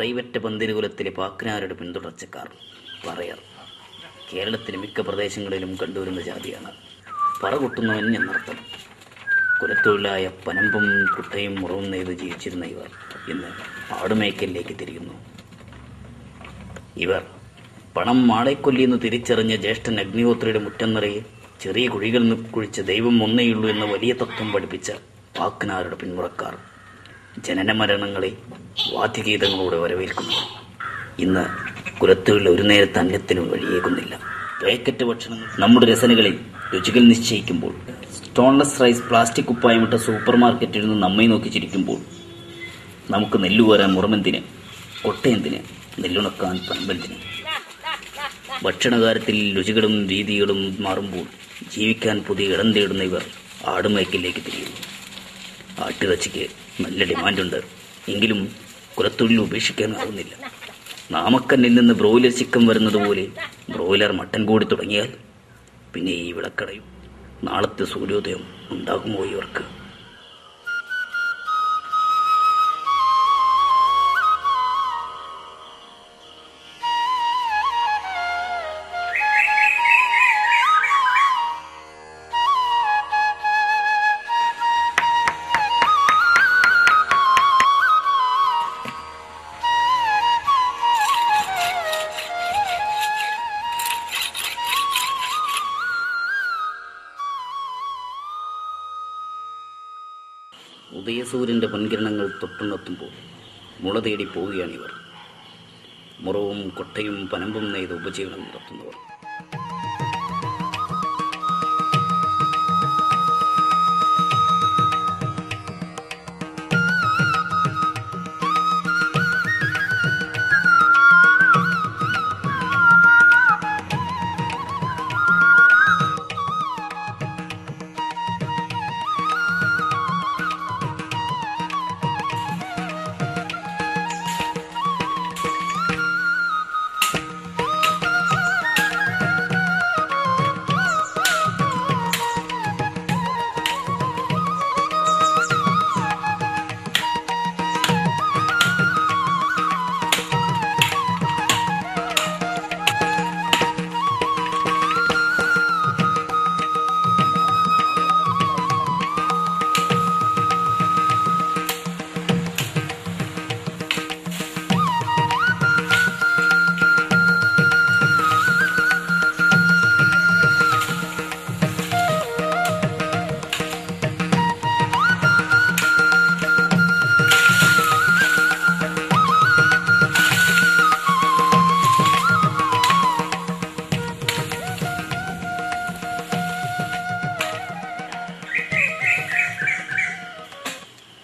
Private പന്തിരുകുലത്തിലെ പാക്കനാരുടെ പിന്തുടർച്ചക്കാർ പറയർ. കേരളത്തിലെ മിക്ക പ്രദേശങ്ങളിലും കണ്ടുവരുന്ന ജാതിയാണ്. പറകൊട്ടുന്നവൻ എന്നർത്ഥം. കുലത്തൊഴിലായ പനമ്പും കുട്ടയും മുറവും നെയ്ത് ജീവിച്ചിരുന്ന ഇവർ ഇന്ന് ആടുമേക്കലിലേക്ക് തിരിയുന്നു. ഇവർ പണം മാളെക്കൊല്ലിയെന്ന് തിരിച്ചറിഞ്ഞ ജ്യേഷ്ഠൻ അഗ്നിഹോത്രിയുടെ മുറ്റം നിറയെ ചെറിയ കുഴികൾ കുഴിച്ച് ദൈവം ഒന്നേയുള്ളൂ എന്ന വലിയ തത്വം പഠിപ്പിച്ച പാക്കനാരുടെ പിന്മുറക്കാർ ജനന മരണങ്ങളെ വാദ്യഗീതങ്ങളോടെ വരവേൽക്കുന്നു. ഇന്ന് കുലത്തുകളിൽ ഒരു നേരത്തെ അന്നത്തിനും വഴിയേക്കുന്നില്ല. പാക്കറ്റ് ഭക്ഷണങ്ങൾ നമ്മുടെ രസനകളിൽ രുചികൾ നിശ്ചയിക്കുമ്പോൾ, സ്റ്റോൺലെസ് റൈസ് പ്ലാസ്റ്റിക് കുപ്പായമിട്ട സൂപ്പർ മാർക്കറ്റിൽ നിന്ന് നമ്മെ നോക്കി ചിരിക്കുമ്പോൾ, നമുക്ക് നെല്ലുകോരാൻ മുറമെന്തിന്, കൊട്ടയെന്തിന്, നെല്ലുണക്കാൻ പനമ്പെന്തിന്? ഭക്ഷണകാര്യത്തിൽ രുചികളും രീതികളും മാറുമ്പോൾ ജീവിക്കാൻ പുതിയ ഇടം തേടുന്ന ഇവർ ആടുമേക്കലിലേക്ക് തിരിയുന്നു. ആട്ടിറച്ചിക്ക് നല്ല ഡിമാൻഡുണ്ട്. എങ്കിലും കുലത്തൊഴിൽ ഉപേക്ഷിക്കാനാവുന്നില്ല. നാമക്കന്നിൽ നിന്ന് ബ്രോയിലർ ചിക്കൻ വരുന്നത് പോലെ ബ്രോയിലർ മട്ടൻ കൂടി തുടങ്ങിയാൽ പിന്നെ ഈ വിളക്കടയും. നാളത്തെ സൂര്യോദയം ഉണ്ടാകുമോ ഇവർക്ക്? ഉദയസൂര്യൻ്റെ പൊൻകിരണങ്ങൾ തൊട്ടുണർത്തുമ്പോൾ മുള തേടി പോവുകയാണിവർ. മുറവും കൊട്ടയും പനമ്പും നെയ്ത് ഉപജീവനം നടത്തുന്നവർ.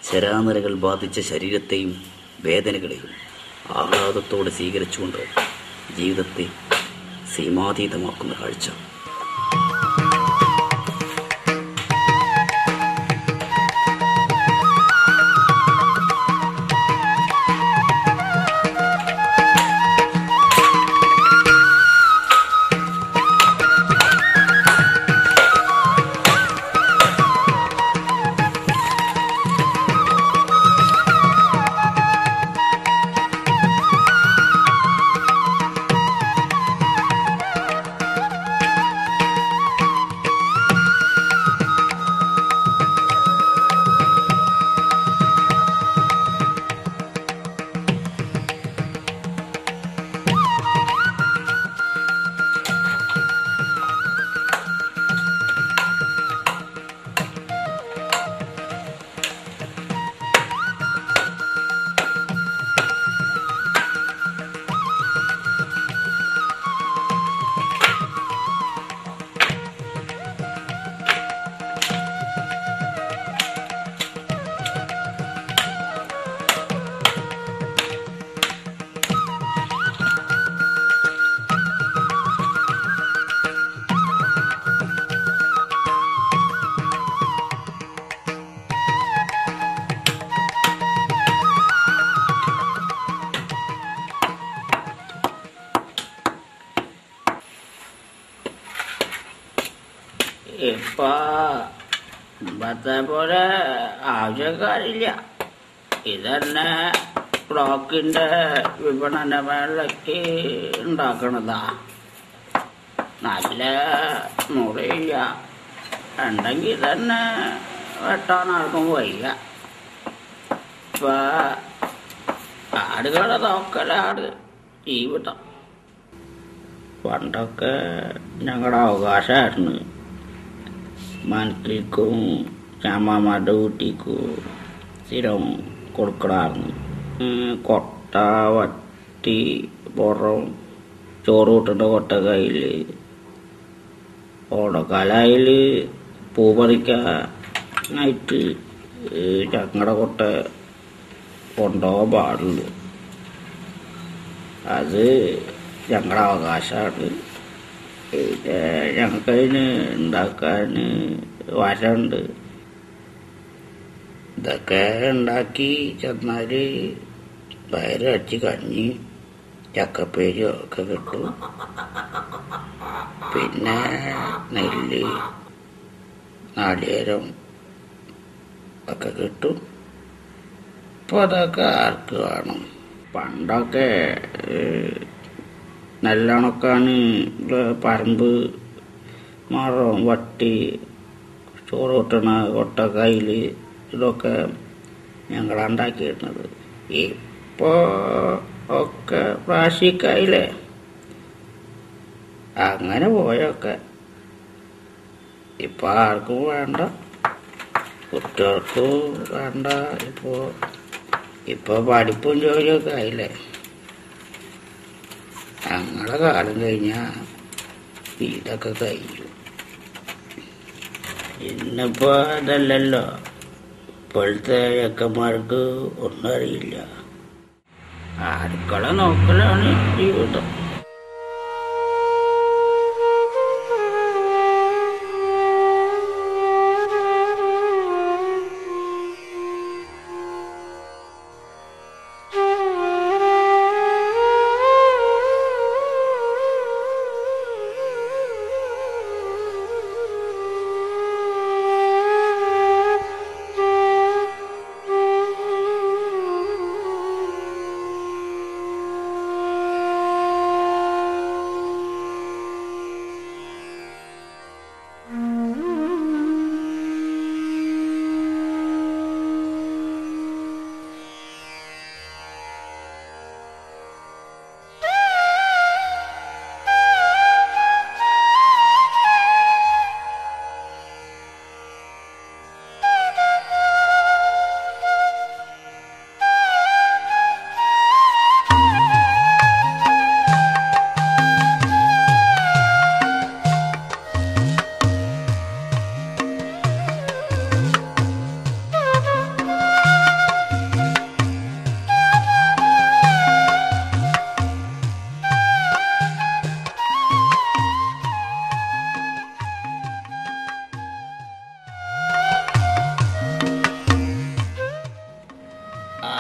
ശരാനരകൾ ബാധിച്ച ശരീരത്തെയും വേദനകളെയും ആഹ്ലാദത്തോടെ സ്വീകരിച്ചുകൊണ്ട് ജീവിതത്തെ സീമാതീതമാക്കുന്ന കാഴ്ച. ഇപ്പൊ മുമ്പത്തെ പോലെ ആവശ്യക്കാരില്ല. ഇതന്നെ ബ്ലോക്കിന്റെ വിപണന മേളയ്ക്ക് ഉണ്ടാക്കണതാ. നല്ല മുറിയില്ല, ഉണ്ടെങ്കിൽ തന്നെ വെട്ടാനാർക്കും വയ്യ. ഇപ്പൊ ആടുകളെ നോക്കലാണ് ജീവിതം. പണ്ടൊക്കെ ഞങ്ങളുടെ അവകാശമായിരുന്നു. മനക്കിൽക്കും ചാമാമാരുടെ വീട്ടിക്കും സ്ഥിരം കൊടുക്കണമായിരുന്നു. കൊട്ട, വട്ടി, പുറം, ചോറ് കൂട്ടേണ്ട കൊട്ട കയ്യിൽ, ഓണക്കാലായിൽ പൂ പറിക്കാനായിട്ട് ഞങ്ങളുടെ കൊട്ട കൊണ്ടുപോകാൻ പാടുള്ളൂ. അത് ഞങ്ങളുടെ അവകാശമാണ്. പിന്നെ ഞങ്ങൾക്കതിന് ഉണ്ടാക്കാൻ വരണ്ട്. ഇതൊക്കെ ഉണ്ടാക്കി ചെന്നാൽ വയറടിച്ച് കഞ്ഞി ചക്കപ്പേരിയോ ഒക്കെ കിട്ടും. പിന്നെ നെല്ല്, നാളികേരം ഒക്കെ കിട്ടും. ഇപ്പോൾ അതൊക്കെ ആർക്ക് വേണം? പണ്ടൊക്കെ നെല്ലുണക്കാൻ പറമ്പ്, മരം, വട്ടി, ചോറ് കൊട്ടണ കൊട്ടക്കയിൽ ഇതൊക്കെ ഞങ്ങളുണ്ടാക്കിയിരുന്നത്. ഇപ്പോൾ ഒക്കെ പ്ലാസ്റ്റിക്കായില്ലേ. അങ്ങനെ പോയൊക്കെ ഇപ്പം ആർക്കും വേണ്ട, കുട്ടികൾക്കും വേണ്ട. ഇപ്പോൾ പഠിപ്പും ജോലിയൊക്കെ ആയില്ലേ. ഞങ്ങളുടെ കാലം കഴിഞ്ഞാൽ ഇതൊക്കെ കഴിഞ്ഞു. ഇന്നിപ്പോൾ അതല്ലല്ലോ. ഇപ്പോഴത്തെ ചെക്കന്മാർക്ക് ഒന്നും അറിയില്ല. അടുക്കള നോക്കലാണ് ജീവിതം.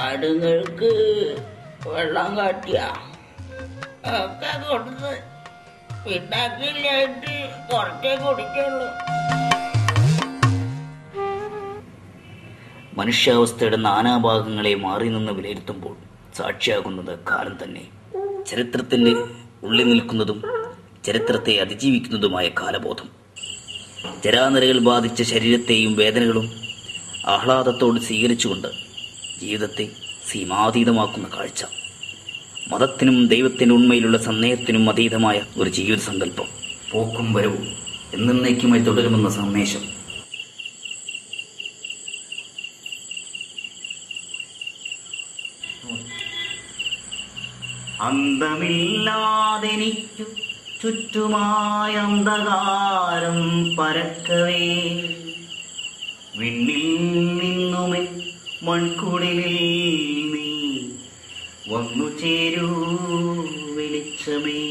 ആടുങ്ങൾക്ക് വെള്ളം കാട്ടിയ ഒക്കെ കൊടുത്ത് പിന്നാക്കില്ലായിട്ട് കുറച്ചേ കുടിക്കുള്ളൂ. മനുഷ്യാവസ്ഥയുടെ നാനാഭാഗങ്ങളെ മാറി നിന്ന് വിലയിരുത്തുമ്പോൾ സാക്ഷിയാകുന്നത് കാലം തന്നെ. ചരിത്രത്തിന്റെ ഉള്ളിൽ നിൽക്കുന്നതും ചരിത്രത്തെ അതിജീവിക്കുന്നതുമായ കാലബോധം. ജരാനരകൾ ബാധിച്ച ശരീരത്തെയും വേദനകളും ആഹ്ലാദത്തോട് സ്വീകരിച്ചുകൊണ്ട് ജീവിതത്തെ സീമാതീതമാക്കുന്ന കാഴ്ച. മതത്തിനും ദൈവത്തിൻ്റെ ഉണ്മയിലുള്ള സന്ദേഹത്തിനും അതീതമായ ഒരു ജീവിത സങ്കല്പം. പോക്കും വരവും എന്നേക്കുമായി തുടരുമെന്ന സന്ദേശം. അന്തമില്ലാതെനിക്കു ചുറ്റുമായ അന്ധകാരം പരക്കവേ, വിണ്ണിൽ നിന്നുമേ മൺകുടിലിൽ നീ വന്നു ചേരൂ വെളിച്ചമേ.